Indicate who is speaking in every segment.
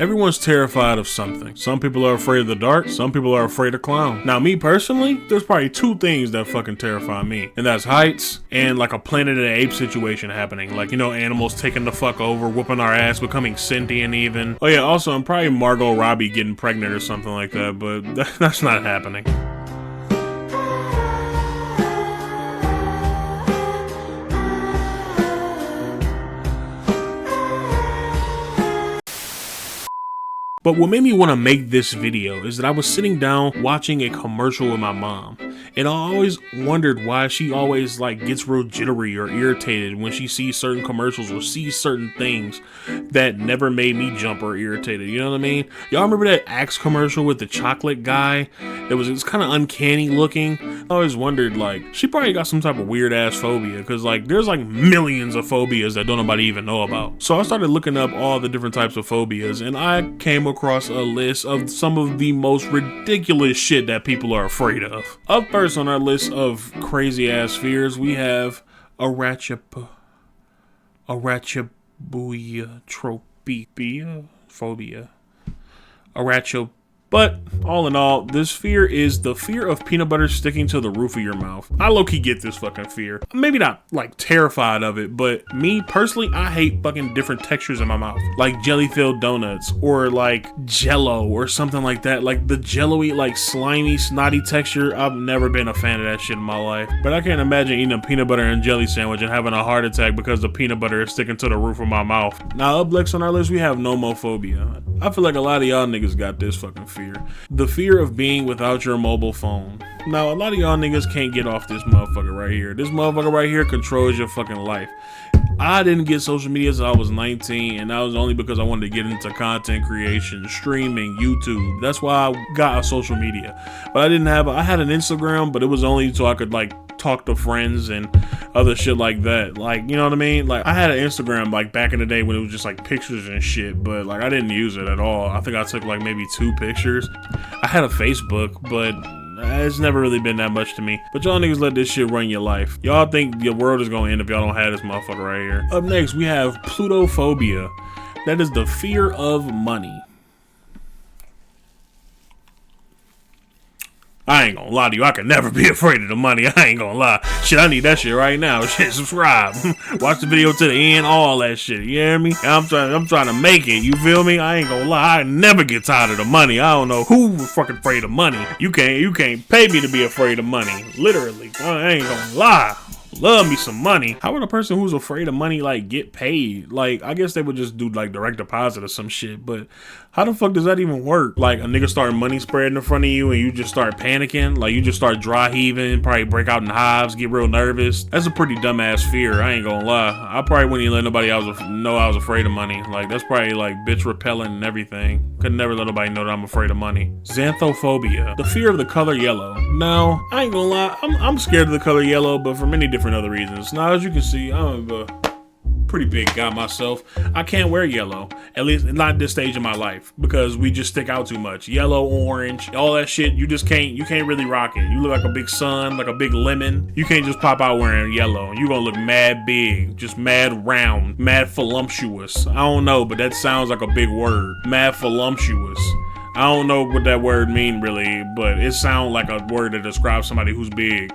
Speaker 1: Everyone's terrified of something. Some people are afraid of the dark, some people are afraid of clowns. Now me personally, there's probably two things that fucking terrify me. And that's heights and like a Planet of the Apes situation happening. Like, you know, animals taking the fuck over, whooping our ass, becoming sentient even. Oh yeah, also I'm probably Margot Robbie getting pregnant or something like that, but that's not happening. But what made me want to make this video is that I was sitting down watching a commercial with my mom, and I always wondered why she always like gets real jittery or irritated when she sees certain commercials or sees certain things that never made me jump or irritated. You know what I mean? Y'all remember that Axe commercial with the chocolate guy? It's kind of uncanny looking. I always wondered, like, she probably got some type of weird ass phobia, because like there's like millions of phobias that don't nobody even know about. So I started looking up all the different types of phobias, and I came across a list of some of the most ridiculous shit that people are afraid of. Up first on our list of crazy ass fears, we have Arachibutyrophobia. But all in all, this fear is the fear of peanut butter sticking to the roof of your mouth. I low-key get this fucking fear. Maybe not like terrified of it, but me personally, I hate fucking different textures in my mouth. Like jelly-filled donuts or like jello or something like that. Like the jello-y, like slimy, snotty texture. I've never been a fan of that shit in my life. But I can't imagine eating a peanut butter and jelly sandwich and having a heart attack because the peanut butter is sticking to the roof of my mouth. Now up next on our list, we have Nomophobia. I feel like a lot of y'all niggas got this fucking fear. The fear of being without your mobile phone. Now, a lot of y'all niggas can't get off this motherfucker right here. This motherfucker right here controls your fucking life. I didn't get social media until I was 19, and that was only because I wanted to get into content creation, streaming, YouTube. That's why I got a social media. But I had an Instagram, but it was only so I could like talk to friends and other shit like that. Like, you know what I mean? Like, I had an Instagram like back in the day when it was just like pictures and shit, but like I didn't use it at all. I think I took like maybe 2 pictures. I had a Facebook, but it's never really been that much to me. But y'all niggas let this shit run your life. Y'all think your world is gonna end if y'all don't have this motherfucker right here. Up next, we have Plutophobia. That is the fear of money. I ain't gonna lie to you, I could never be afraid of the money. I ain't gonna lie. Shit, I need that shit right now. Shit, subscribe. Watch the video to the end, all that shit. You hear me? I'm trying to make it. You feel me? I ain't gonna lie. I never get tired of the money. I don't know who was fucking afraid of money. You can't pay me to be afraid of money. Literally. I ain't gonna lie. Love me some money. How would a person who's afraid of money like get paid? Like, I guess they would just do like direct deposit or some shit, but how the fuck does that even work? Like a nigga start money spreading in front of you and you just start panicking, like you just start dry heaving, probably break out in hives, get real nervous. That's a pretty dumbass fear, I ain't gonna lie. I probably wouldn't even let nobody know I was afraid of money. Like that's probably like bitch repellent and everything. Could never let nobody know that I'm afraid of money. Xanthophobia, the fear of the color yellow. Now, I ain't gonna lie, I'm scared of the color yellow, but for many different other reasons. Now, as you can see, I'm a pretty big guy myself. I can't wear yellow, at least not at this stage of my life, because we just stick out too much. Yellow, orange, all that shit, you can't really rock it. You look like a big sun, like a big lemon. You can't just pop out wearing yellow. You gonna look mad big, just mad round, mad voluptuous. I don't know, but that sounds like a big word. Mad voluptuous. I don't know what that word mean really, but it sounds like a word that describes somebody who's big.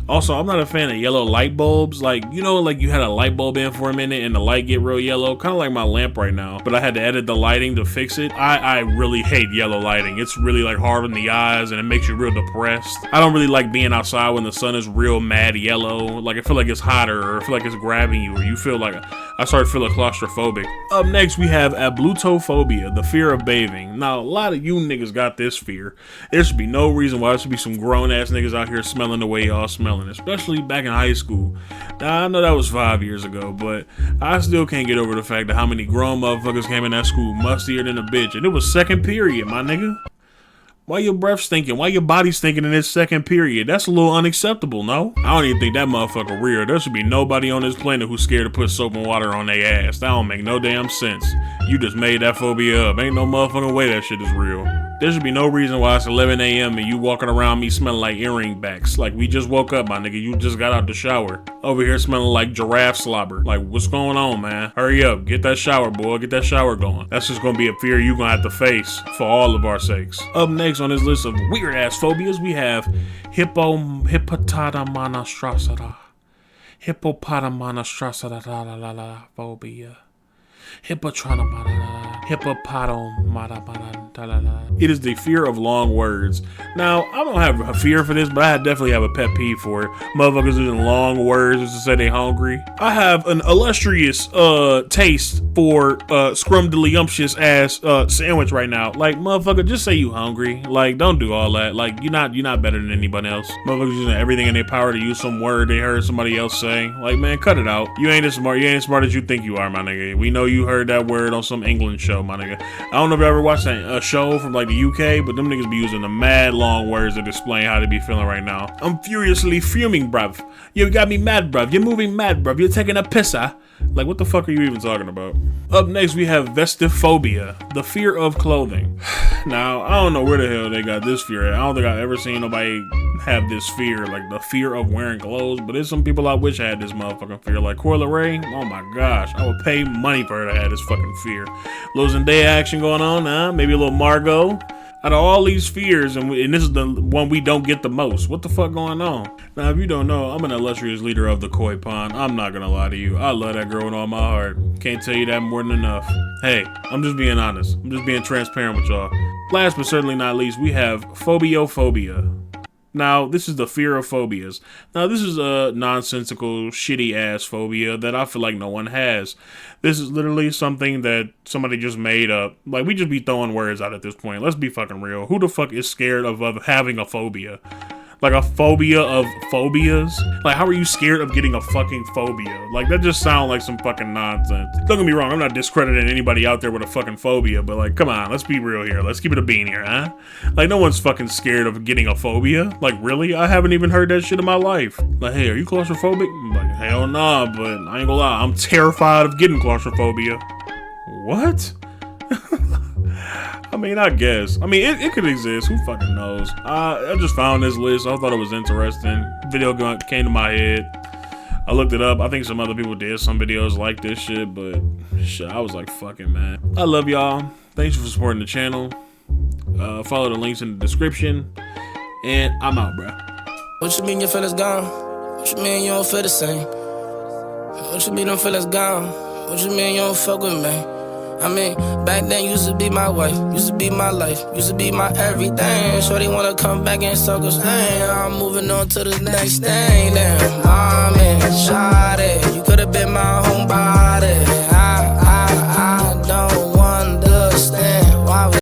Speaker 1: Also, I'm not a fan of yellow light bulbs. Like, you know, like you had a light bulb in for a minute and the light get real yellow, kind of like my lamp right now, but I had to edit the lighting to fix it. I really hate yellow lighting. It's really like hard on the eyes and it makes you real depressed. I don't really like being outside when the sun is real mad yellow. Like I feel like it's hotter, or I feel like it's grabbing you, or you feel like I started feeling claustrophobic. Up next, we have Ablutophobia, the fear of bathing. Now, a lot of you niggas got this fear. There should be no reason why there should be some grown ass niggas out here smelling the way y'all smelling, especially back in high school. Now, I know that was 5 years ago, but I still can't get over the fact that how many grown motherfuckers came in that school mustier than a bitch, and it was second period, my nigga. Why your breath stinking? Why your body stinking in this second period? That's a little unacceptable, no? I don't even think that motherfucker real. There should be nobody on this planet who's scared to put soap and water on their ass. That don't make no damn sense. You just made that phobia up. Ain't no motherfucking way that shit is real. There should be no reason why it's 11 a.m. and you walking around me smelling like earring backs. Like we just woke up, my nigga. You just got out the shower. Over here smelling like giraffe slobber. Like what's going on, man? Hurry up. Get that shower, boy. Get that shower going. That's just gonna be a fear you're gonna have to face for all of our sakes. Up next on this list of weird ass phobias, we have Hippopotomonstrosesquippedaliophobia. Hippopotomonstrosesquippedaliophobia. It is the fear of long words. Now, I don't have a fear for this, but I definitely have a pet peeve for it. Motherfuckers using long words just to say they hungry. I have an illustrious taste for scrumdiddlyumptious ass sandwich right now. Like, motherfucker, just say you hungry. Like, don't do all that. Like, you're not better than anybody else. Motherfuckers using everything in their power to use some word they heard somebody else say. Like, man, cut it out. You ain't as smart as you think you are, my nigga. We know you heard that word on some England show, my nigga. I don't know if you ever watched that show from like the UK, but them niggas be using the mad long words to explain how they be feeling right now. I'm furiously fuming, bruv. You got me mad, bruv. You're moving mad, bruv. You're taking a pisser. Like, what the fuck are you even talking about? Up next, we have Vestiphobia, the fear of clothing. Now, I don't know where the hell they got this fear at. I don't think I've ever seen nobody have this fear, like the fear of wearing clothes, but there's some people I wish had this motherfucking fear. Like Coyle Ray, oh my gosh, I would pay money for her to have this fucking fear. Little Zendaya action going on, huh? Maybe a little Margot. Out of all these fears, and this is the one we don't get the most. What the fuck going on? Now, if you don't know, I'm an illustrious leader of the koi pond. I'm not gonna lie to you. I love that girl with all my heart. Can't tell you that more than enough. Hey, I'm just being honest. I'm just being transparent with y'all. Last but certainly not least, we have Phobophobia. Now, this is the fear of phobias. Now, this is a nonsensical, shitty-ass phobia that I feel like no one has. This is literally something that somebody just made up. Like, we just be throwing words out at this point. Let's be fucking real. Who the fuck is scared of having a phobia? Like a phobia of phobias? Like, how are you scared of getting a fucking phobia? Like, that just sounds like some fucking nonsense. Don't get me wrong, I'm not discrediting anybody out there with a fucking phobia, but like, come on, let's be real here. Let's keep it a bean here, huh? Like, no one's fucking scared of getting a phobia. Like, really? I haven't even heard that shit in my life. Like, hey, are you claustrophobic? I'm like, hell nah, but I ain't gonna lie, I'm terrified of getting claustrophobia. What? I mean, I guess. I mean, it could exist. Who fucking knows? I just found this list. I thought it was interesting. Video came to my head. I looked it up. I think some other people did some videos like this shit, but shit, I was like, fuck it, man. I love y'all. Thanks for supporting the channel. Follow the links in the description. And I'm out, bro.
Speaker 2: What you mean your feelings gone? What you mean you don't feel the same? What you mean them feelings gone? What you mean you don't fuck with me? I mean, back then used to be my wife, used to be my life, used to be my everything. Shorty wanna come back in circles, hey, I'm moving on to the next thing. Damn, mommy, shawty, you could've been my homebody.